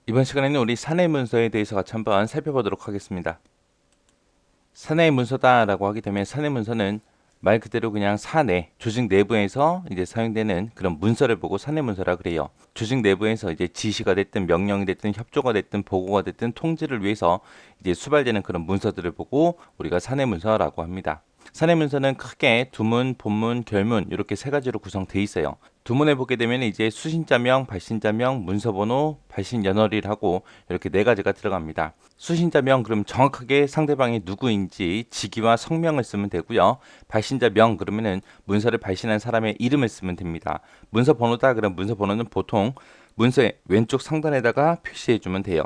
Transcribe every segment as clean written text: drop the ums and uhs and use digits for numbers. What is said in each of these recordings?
이번 시간에는 우리 사내 문서에 대해서 같이 한번 살펴보도록 하겠습니다. 사내 문서다라고 하게 되면 사내 문서는 말 그대로 그냥 사내, 조직 내부에서 이제 사용되는 그런 문서를 보고 사내 문서라 그래요. 조직 내부에서 이제 지시가 됐든 명령이 됐든 협조가 됐든 보고가 됐든 통지를 위해서 이제 수발되는 그런 문서들을 보고 우리가 사내 문서라고 합니다. 사내 문서는 크게 두문, 본문, 결문 이렇게 세 가지로 구성되어 있어요. 두문에 보게 되면 이제 수신자명, 발신자명, 문서번호, 발신연월일하고 이렇게 네 가지가 들어갑니다. 수신자명 그럼 정확하게 상대방이 누구인지 직위와 성명을 쓰면 되고요. 발신자명 그러면은 문서를 발신한 사람의 이름을 쓰면 됩니다. 문서번호다 그럼 문서번호는 보통 문서의 왼쪽 상단에다가 표시해 주면 돼요.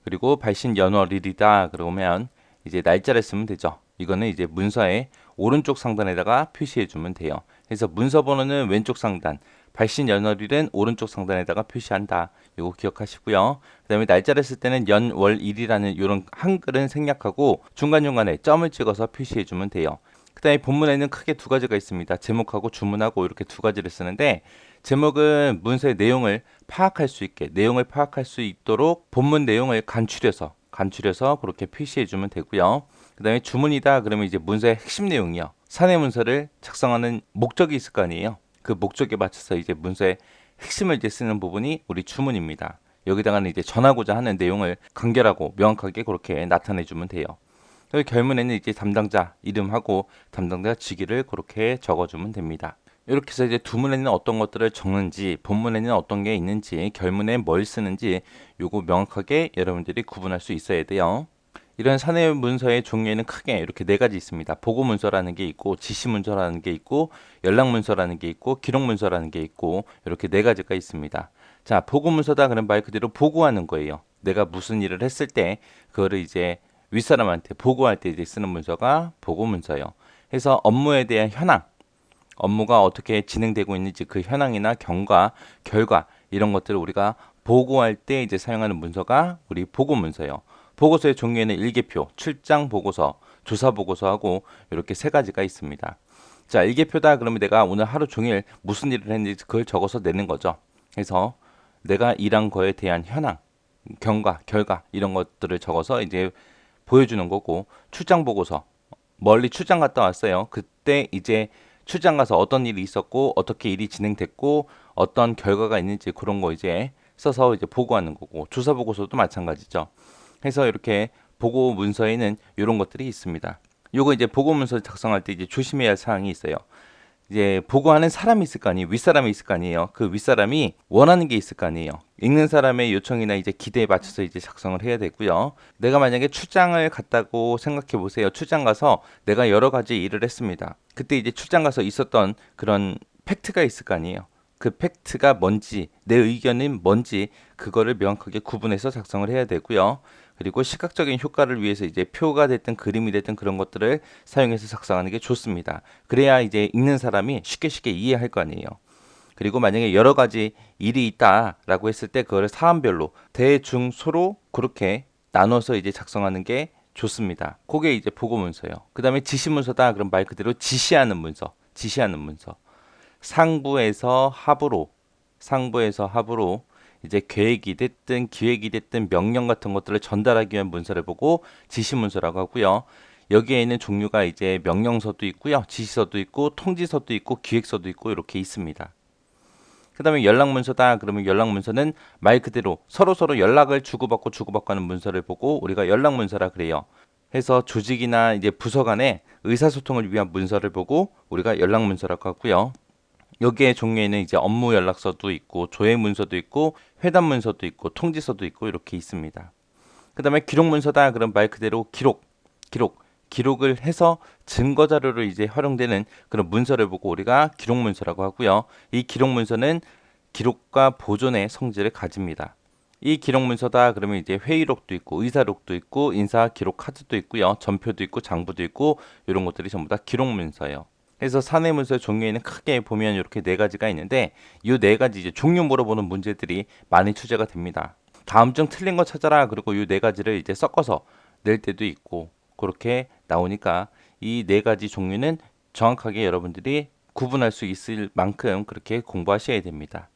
그리고 발신연월일이다 그러면 이제 날짜를 쓰면 되죠. 이거는 이제 문서의 오른쪽 상단에다가 표시해 주면 돼요. 그래서 문서 번호는 왼쪽 상단, 발신 연월일은 오른쪽 상단에다가 표시한다. 이거 기억하시고요. 그다음에 날짜를 쓸 때는 연, 월, 일이라는 이런 한글은 생략하고 중간중간에 점을 찍어서 표시해 주면 돼요. 그다음에 본문에는 크게 두 가지가 있습니다. 제목하고 주문하고 이렇게 두 가지를 쓰는데 제목은 문서의 내용을 파악할 수 있게 내용을 파악할 수 있도록 본문 내용을 간추려서 그렇게 표시해 주면 되고요. 그다음에 주문이다 그러면 이제 문서의 핵심 내용이요. 사내 문서를 작성하는 목적이 있을 거 아니에요. 그 목적에 맞춰서 이제 문서의 핵심을 이제 쓰는 부분이 우리 주문입니다. 여기다가는 이제 전하고자 하는 내용을 간결하고 명확하게 그렇게 나타내 주면 돼요. 그리고 결문에는 이제 담당자 이름하고 담당자 직위를 그렇게 적어주면 됩니다. 이렇게 해서 이제 두문에는 어떤 것들을 적는지, 본문에는 어떤 게 있는지, 결문에 뭘 쓰는지 요거 명확하게 여러분들이 구분할 수 있어야 돼요. 이런 사내 문서의 종류에는 크게 이렇게 네 가지 있습니다. 보고 문서라는 게 있고, 지시 문서라는 게 있고, 연락 문서라는 게 있고, 기록 문서라는 게 있고, 이렇게 네 가지가 있습니다. 자, 보고 문서다 그런 말 그대로 보고하는 거예요. 내가 무슨 일을 했을 때 그거를 이제 윗사람한테 보고할 때 이제 쓰는 문서가 보고 문서예요. 그래서 업무에 대한 현황, 업무가 어떻게 진행되고 있는지 그 현황이나 경과, 결과 이런 것들을 우리가 보고할 때 이제 사용하는 문서가 우리 보고 문서예요. 보고서의 종류에는 일개표, 출장 보고서, 조사 보고서하고 이렇게 세 가지가 있습니다. 자, 일개표다 그러면 내가 오늘 하루 종일 무슨 일을 했는지 그걸 적어서 내는 거죠. 그래서 내가 일한 거에 대한 현황, 경과, 결과 이런 것들을 적어서 이제 보여주는 거고 출장 보고서 멀리 출장 갔다 왔어요. 그때 이제 출장 가서 어떤 일이 있었고 어떻게 일이 진행됐고 어떤 결과가 있는지 그런 거 이제 써서 이제 보고하는 거고 조사 보고서도 마찬가지죠. 해서 이렇게 보고 문서에는 이런 것들이 있습니다. 요거 이제 보고 문서 작성할 때 이제 조심해야 할 사항이 있어요. 이제 보고하는 사람이 있을 거 아니에요. 윗사람이 있을 거 아니에요. 그 윗사람이 원하는 게 있을 거 아니에요. 읽는 사람의 요청이나 이제 기대에 맞춰서 이제 작성을 해야 되고요. 내가 만약에 출장을 갔다고 생각해 보세요. 출장 가서 내가 여러 가지 일을 했습니다. 그때 이제 출장 가서 있었던 그런 팩트가 있을 거 아니에요. 그 팩트가 뭔지, 내 의견은 뭔지 그거를 명확하게 구분해서 작성을 해야 되고요. 그리고 시각적인 효과를 위해서 이제 표가 됐든 그림이 됐든 그런 것들을 사용해서 작성하는 게 좋습니다. 그래야 이제 읽는 사람이 쉽게 쉽게 이해할 거 아니에요. 그리고 만약에 여러 가지 일이 있다라고 했을 때 그거를 사안별로 대중소로 그렇게 나눠서 이제 작성하는 게 좋습니다. 그게 이제 보고 문서예요. 그다음에 지시 문서다. 그럼 말 그대로 지시하는 문서, 지시하는 문서. 상부에서 하부로, 상부에서 하부로 이제 계획이 됐든 기획이 됐든 명령 같은 것들을 전달하기 위한 문서를 보고 지시 문서라고 하고요. 여기에 있는 종류가 이제 명령서도 있고요. 지시서도 있고 통지서도 있고 기획서도 있고 이렇게 있습니다. 그다음에 연락문서다. 그러면 연락문서는 말 그대로 서로서로 연락을 주고받고 하는 문서를 보고 우리가 연락문서라 그래요. 해서 조직이나 이제 부서 간의 의사소통을 위한 문서를 보고 우리가 연락문서라고 하고요. 여기에 종류에는 이제 업무 연락서도 있고 조회 문서도 있고 회담 문서도 있고 통지서도 있고 이렇게 있습니다. 그다음에 기록 문서다. 그럼 말 그대로 기록을 해서 증거 자료로 이제 활용되는 그런 문서를 보고 우리가 기록 문서라고 하고요. 이 기록 문서는 기록과 보존의 성질을 가집니다. 이 기록 문서다 그러면 이제 회의록도 있고 의사록도 있고 인사 기록 카드도 있고요. 전표도 있고 장부도 있고 이런 것들이 전부 다 기록 문서예요. 그래서 사내 문서의 종류에는 크게 보면 이렇게 네 가지가 있는데 이 네 가지 이제 종류 물어보는 문제들이 많이 출제가 됩니다. 다음 중 틀린 거 찾아라. 그리고 이 네 가지를 이제 섞어서 낼 때도 있고 그렇게 나오니까 이 네 가지 종류는 정확하게 여러분들이 구분할 수 있을 만큼 그렇게 공부하셔야 됩니다.